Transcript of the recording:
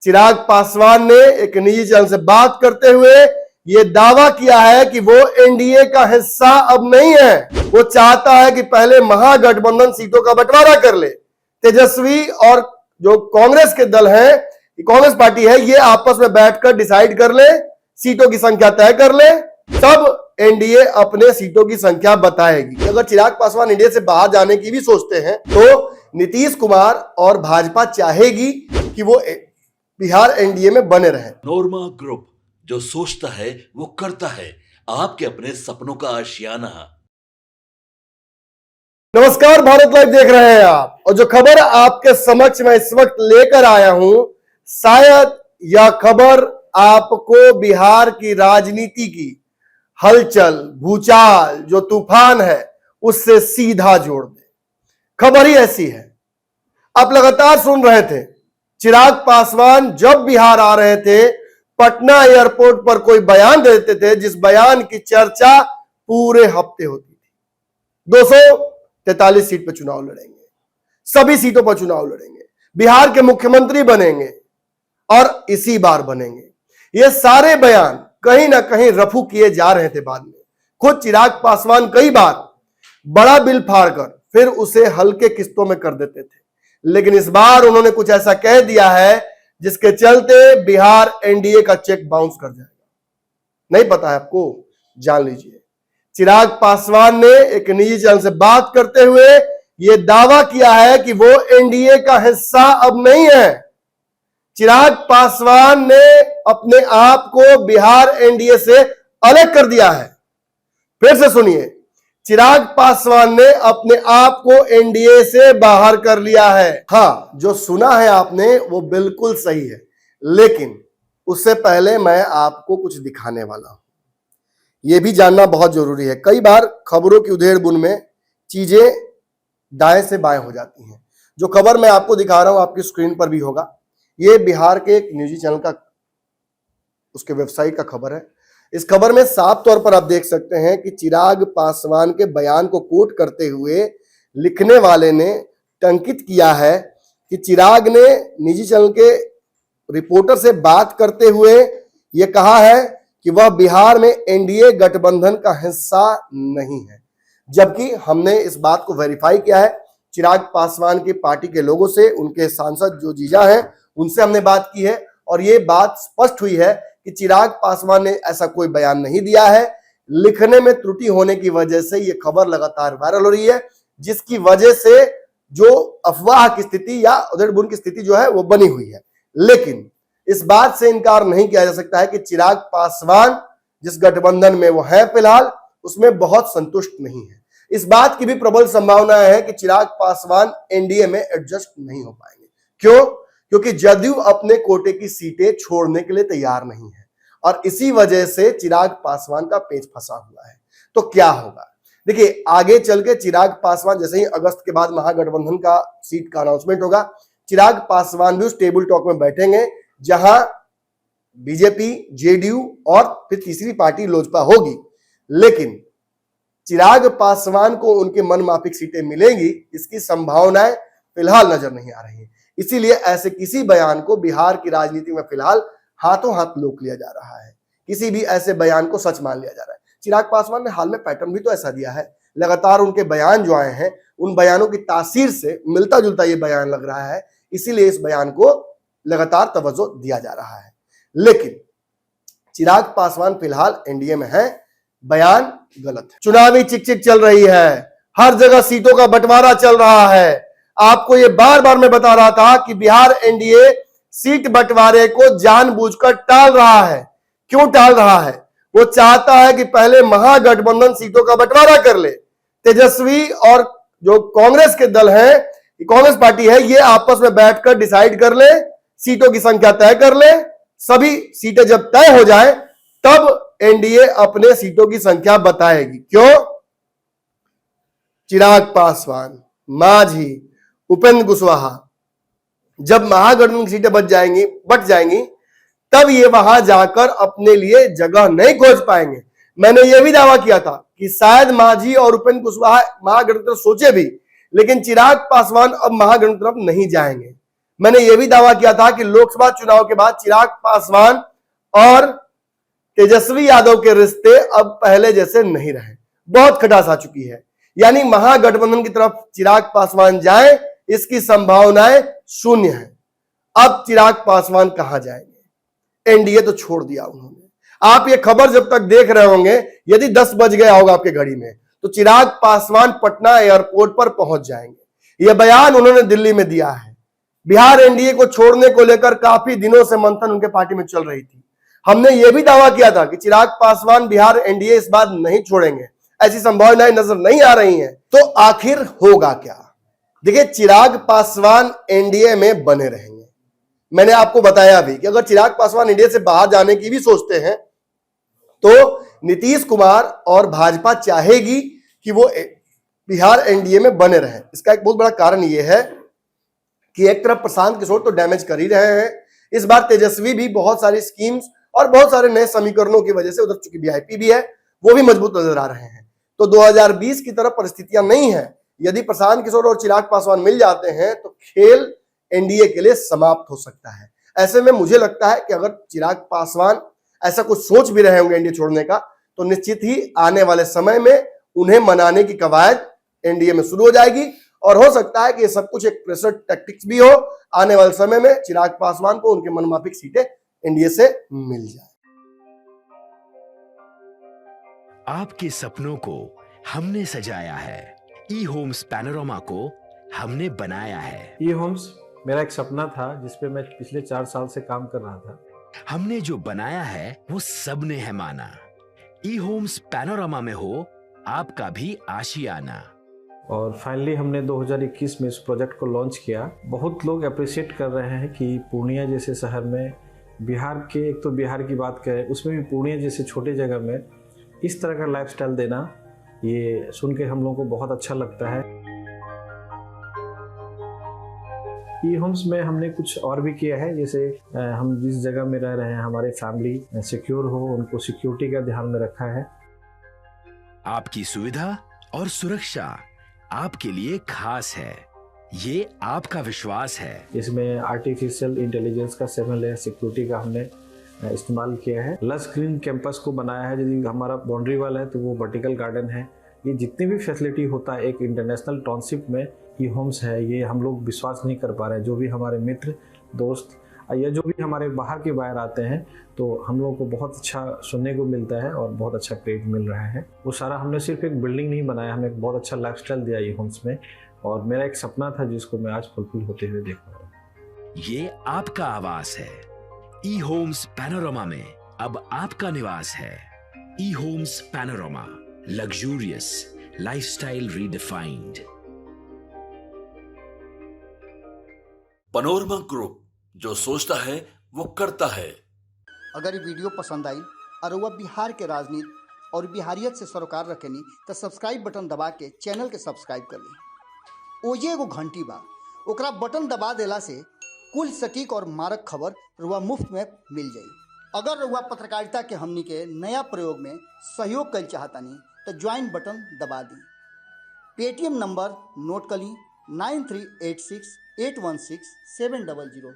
चिराग पासवान ने एक निजी चैनल से बात करते हुए ये दावा किया है कि वो एनडीए का हिस्सा अब नहीं है। वो चाहता है कि पहले महागठबंधन सीटों का बंटवारा कर ले। तेजस्वी और जो कांग्रेस के दल हैं, कांग्रेस पार्टी है, ये आपस में बैठकर डिसाइड कर ले, सीटों की संख्या तय कर ले, तब एनडीए अपने सीटों की संख्या बताएगी। अगर चिराग पासवान एनडीए से बाहर जाने की भी सोचते हैं तो नीतीश कुमार और भाजपा चाहेगी कि वो बिहार एनडीए में बने रहे। नोरमा ग्रुप, जो सोचता है वो करता है, आपके अपने सपनों का आशियाना। नमस्कार, भारत लाइव देख रहे हैं आप, और जो खबर आपके समक्ष मैं इस वक्त लेकर आया हूं, शायद यह खबर आपको बिहार की राजनीति की हलचल, भूचाल, जो तूफान है, उससे सीधा जोड़ दे। खबर ही ऐसी है। आप लगातार सुन रहे थे, चिराग पासवान जब बिहार आ रहे थे, पटना एयरपोर्ट पर कोई बयान देते थे, जिस बयान की चर्चा पूरे हफ्ते होती थी। 243 सीट पर चुनाव लड़ेंगे, सभी सीटों पर चुनाव लड़ेंगे, बिहार के मुख्यमंत्री बनेंगे और इसी बार बनेंगे। ये सारे बयान कहीं ना कहीं रफू किए जा रहे थे। बाद में खुद चिराग पासवान कई बार बड़ा बिल फाड़कर फिर उसे हल्के किस्तों में कर देते थे, लेकिन इस बार उन्होंने कुछ ऐसा कह दिया है जिसके चलते बिहार एनडीए का चेक बाउंस कर जाएगा। नहीं पता है आपको? जान लीजिए। चिराग पासवान ने एक निजी चैनल से बात करते हुए यह दावा किया है कि वो एनडीए का हिस्सा अब नहीं है। चिराग पासवान ने अपने आप को बिहार एनडीए से अलग कर दिया है। फिर से सुनिए, चिराग पासवान ने अपने आप को एनडीए से बाहर कर लिया है। हाँ, जो सुना है आपने वो बिल्कुल सही है, लेकिन उससे पहले मैं आपको कुछ दिखाने वाला हूं। यह भी जानना बहुत जरूरी है। कई बार खबरों की उधेड़-बुन में चीजें दाएं से बाएं हो जाती हैं। जो खबर मैं आपको दिखा रहा हूं, आपकी स्क्रीन पर भी होगा, ये बिहार के एक निजी चैनल का, उसके वेबसाइट का खबर है। इस खबर में साफ तौर पर आप देख सकते हैं कि चिराग पासवान के बयान को कोट करते हुए लिखने वाले ने टंकित किया है कि चिराग ने निजी चैनल के रिपोर्टर से बात करते हुए यह कहा है कि वह बिहार में एनडीए गठबंधन का हिस्सा नहीं है, जबकि हमने इस बात को वेरीफाई किया है। चिराग पासवान की पार्टी के लोगों से, उनके सांसद जो जीजा हैं, उनसे हमने बात की है और ये बात स्पष्ट हुई है कि चिराग पासवान ने ऐसा कोई बयान नहीं दिया है। लिखने में त्रुटि होने की वजह से ये खबर लगातार वायरल हो रही है, जिसकी वजह से जो अफवाह की स्थिति या उधेड़-बुन की स्थिति जो है वो बनी हुई है। लेकिन इस बात से इनकार नहीं किया जा सकता है कि चिराग पासवान जिस गठबंधन में वो है फिलहाल, उसमें बहुत संतुष्ट नहीं है। इस बात की भी प्रबल संभावना है कि चिराग पासवान एनडीए में एडजस्ट नहीं हो पाएंगे। क्यों? क्योंकि जदयू अपने कोटे की सीटें छोड़ने के लिए तैयार नहीं है और इसी वजह से चिराग पासवान का पेच फंसा हुआ है। तो क्या होगा? देखिए, आगे चल के चिराग पासवान, जैसे ही अगस्त के बाद महागठबंधन का सीट का अनाउंसमेंट होगा, चिराग पासवान भी उस टेबल टॉक में बैठेंगे जहां बीजेपी, जेडीयू और फिर तीसरी पार्टी लोजपा होगी। लेकिन चिराग पासवान को उनके मनमाफिक सीटें मिलेंगी, इसकी संभावनाएं फिलहाल नजर नहीं आ रही है। इसीलिए ऐसे किसी बयान को बिहार की राजनीति में फिलहाल हाथों हाथ लोक लिया जा रहा है। किसी भी ऐसे बयान को सच मान लिया जा रहा है। चिराग पासवान ने हाल में पैटर्न भी तो ऐसा दिया है। लगातार उनके बयान जो आए हैं, उन बयानों की तासीर से मिलता जुलता ये बयान लग रहा है, इसीलिए इस बयान को लगातार तवज्जो दिया जा रहा है। लेकिन चिराग पासवान फिलहाल एनडीए में है, बयान गलत है। चुनावी चिक-चिक चल रही है, हर जगह सीटों का बंटवारा चल रहा है। आपको ये बार बार मैं बता रहा था कि बिहार एनडीए सीट बंटवारे को जानबूझकर टाल रहा है। क्यों टाल रहा है? वो चाहता है कि पहले महागठबंधन सीटों का बंटवारा कर ले। तेजस्वी और जो कांग्रेस के दल हैं, कांग्रेस पार्टी है, ये आपस में बैठकर डिसाइड कर ले, सीटों की संख्या तय कर ले, सभी सीटें जब तय हो जाए तब एनडीए अपने सीटों की संख्या बताएगी। क्यों? चिराग पासवान, मांझी, उपेंद्र कुशवाहा जब महागठबंधन की सीटें बट जाएंगी तब ये वहां जाकर अपने लिए जगह नहीं खोज पाएंगे। मैंने यह भी दावा किया था कि शायद मांझी और उपेंद्र कुशवाहा महागठबंधन सोचे भी, लेकिन चिराग पासवान अब महागठबंधन तरफ नहीं जाएंगे। मैंने यह भी दावा किया था कि लोकसभा चुनाव के बाद चिराग पासवान और तेजस्वी यादव के रिश्ते अब पहले जैसे नहीं रहे, बहुत खटास आ चुकी है। यानी महागठबंधन की तरफ चिराग पासवान जाए, इसकी संभावनाएं शून्य है। अब चिराग पासवान कहां जाएंगे? एनडीए तो छोड़ दिया उन्होंने। आप ये खबर जब तक देख रहे होंगे, यदि 10 बज गया होगा आपके घड़ी में, तो चिराग पासवान पटना एयरपोर्ट पर पहुंच जाएंगे। यह बयान उन्होंने दिल्ली में दिया है। बिहार एनडीए को छोड़ने को लेकर काफी दिनों से मंथन उनके पार्टी में चल रही थी। हमने यह भी दावा किया था कि चिराग पासवान बिहार एनडीए इस बार नहीं छोड़ेंगे, ऐसी संभावनाएं नजर नहीं आ रही हैं। तो आखिर होगा क्या? देखिए, चिराग पासवान एनडीए में बने रहेंगे। मैंने आपको बताया भी कि अगर चिराग पासवान एनडीए से बाहर जाने की भी सोचते हैं तो नीतीश कुमार और भाजपा चाहेगी कि वो बिहार एनडीए में बने रहें। इसका एक बहुत बड़ा कारण यह है कि एक तरफ प्रशांत किशोर तो डैमेज कर ही रहे हैं, इस बार तेजस्वी भी बहुत सारी स्कीम्स और बहुत सारे नए समीकरणों की वजह से, उधर चूंकि वीआईपी भी है, वो भी मजबूत नजर आ रहे हैं। तो 2020 की तरफ परिस्थितियां नहीं है। यदि प्रशांत किशोर और चिराग पासवान मिल जाते हैं तो खेल एनडीए के लिए समाप्त हो सकता है। ऐसे में मुझे लगता है कि अगर चिराग पासवान ऐसा कुछ सोच भी रहे होंगे एनडीए छोड़ने का, तो निश्चित ही आने वाले समय में उन्हें मनाने की कवायद एनडीए में शुरू हो जाएगी। और हो सकता है कि ये सब कुछ एक प्रेशर टैक्टिक्स भी हो। आने वाले समय में चिराग पासवान को उनके मनमाफिक सीटें एनडीए से मिल जाए। आपके सपनों को हमने सजाया है, ई होम्स पैनोरामा को हमने बनाया है। ई होम्स मेरा एक सपना था जिसपे मैं पिछले 4 साल से काम कर रहा था। हमने जो बनाया है वो सबने है माना। ई होम्स पैनोरामा में हो आपका भी आशियाना। और फाइनली हमने 2021 में इस प्रोजेक्ट को लॉन्च किया। बहुत लोग अप्रिशिएट कर रहे हैं कि पूर्णिया जैसे शहर में, बिहार के, एक तो बिहार की बात करें उसमें भी पूर्णिया जैसे छोटे जगह में इस तरह का लाइफस्टाइल देना, ये सुन के हम लोगों को बहुत अच्छा लगता है। ई होम्स में हमने कुछ और भी किया है, जैसे हम जिस जगह में रह रहे हैं हमारे फैमिली सिक्योर हो, उनको सिक्योरिटी का ध्यान में रखा है। आपकी सुविधा और सुरक्षा आपके लिए खास है, ये आपका विश्वास है। इसमें आर्टिफिशियल इंटेलिजेंस का 7 लेयर सिक्योरिटी का हमने इस्तेमाल किया है। लस ग्रीन कैंपस को बनाया है। यदि हमारा बाउंड्री वाल है तो वो वर्टिकल गार्डन है। ये जितनी भी फैसिलिटी होता है एक इंटरनेशनल टाउनशिप में ई होम्स है, ये हम लोग विश्वास नहीं कर पा रहे हैं। जो भी हमारे मित्र दोस्त या जो भी हमारे बाहर के बाहर आते हैं तो हम लोगों को बहुत अच्छा सुनने को मिलता है और बहुत अच्छा क्रेडिट मिल रहा है। वो सारा हमने सिर्फ एक बिल्डिंग नहीं बनाया, हमें एक बहुत अच्छा लाइफस्टाइल दिया ई होम्स में। और मेरा एक सपना था जिसको मैं आज फुलफिल होते हुए देख रहा हूँ। ये आपका आवास है। ई होम्स पैनोरामा में अब आपका निवास है। E Homes Panorama, luxurious lifestyle redefined. Panorama Group, जो सोचता है वो करता है। अगर ये वीडियो पसंद आई और वह बिहार के राजनीति और बिहारियत से सरोकार रखेनी तो सब्सक्राइब बटन दबा के चैनल के सब्सक्राइब कर ली। ओजे एगो घंटी बा, ओकरा बटन दबा देला से कुल सटीक और मारक खबर रुआ मुफ्त में मिल जाई। अगर रुआ पत्रकारिता के हमनी के नया प्रयोग में सहयोग कर चाहतानी तो ज्वाइन बटन दबा दी। पेटीएम नंबर नोट कर ली 9386 816 700।